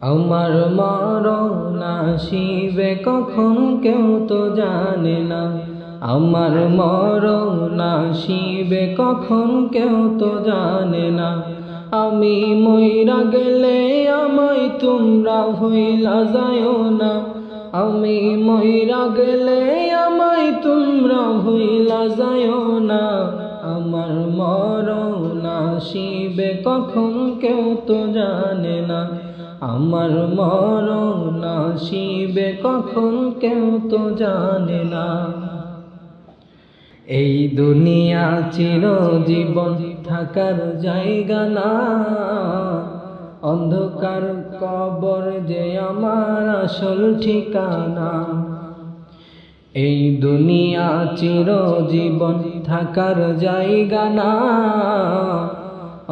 আমার মরণ আসিবে কখন কেউ তো জানে না। আমার মরণ আসিবে কখন কেউ তো জানে না। আমি মইরা গেলে আমায় তোমরা ভুইলা যাইও না। আমি মইরা গেলে আমায় তোমরা ভুইলা যাইও না। আমার মরণ আসিবে কখন কেউ তো জানে না। আমার মরণ আসিবে কখন কেউ তো জানে না। এই দুনিয়া চিরজীবন থাকার জায়গা না। অন্ধকার কবর যে আমার আসল ঠিকানা। এই দুনিয়া চিরজীবন থাকার জায়গা না।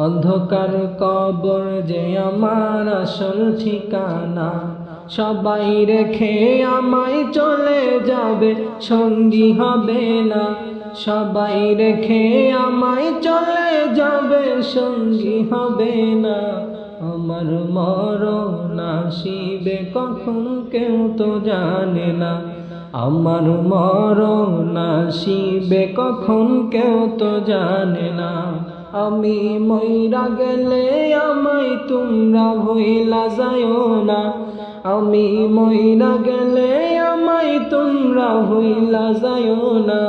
অন্ধকার কবর যে আমার আসল ঠিকানা। সবাই রেখে আমায় চলে যাবে, সঙ্গী হবে না। সবাই রেখে আমায় চলে যাবে, সঙ্গী হবে না। আমার মরণ আসিবে কখন কেউ তো জানে না। আমার মরণ আসিবে কখন কেউ তো জানে না। আমি মইরা গেলে আমায় তোমরা ভুইলা যাইও না। আমি মইরা গেলে আমায় তোমরা ভুইলা যাইও না।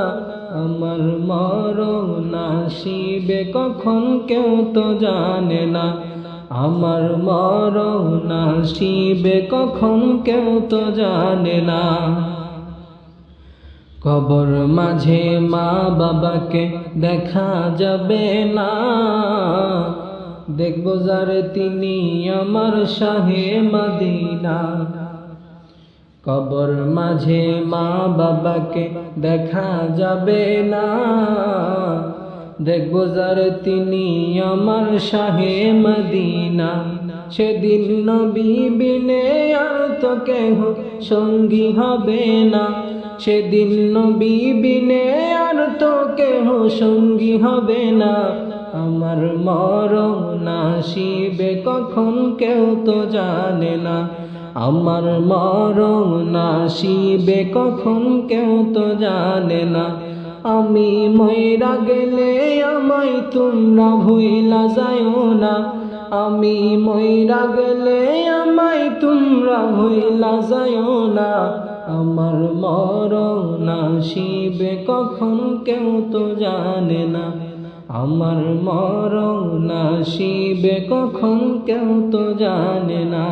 আমার মরণ আসিবে কখন কেউ তো জানে না। আমার মরণ আসিবে কখন কেউ তো জানে না। কবর মাঝে মা বাবাকে দেখা যাবে না। দেখবো যারে তিনি আমার শাহে মদিনা। কবর মাঝে মা বাবাকে দেখা যাবে না। দেখবো যারে তিনি আমার শাহে মদিনা। সেদিন নবী বিনে আর তো কেহ সঙ্গী হবে না। সেদিন নবী বিনে আর তো কেহ সঙ্গী হবে না। আমার মরণ আসিবে কখন কেউ তো জানে না। আমার মরণ আসিবে কখন কেউ তো জানে না। আমি মইরা গেলে আমায় তোমরা ভুইলা যাইও না। আমি মইরা গেলে আমায় তোমরা ভুইলা যাইও না। আমার মরণ আসিবে কখন কেউ তো জানে না। আমার মরণ আসিবে কখন কেউ তো জানে না।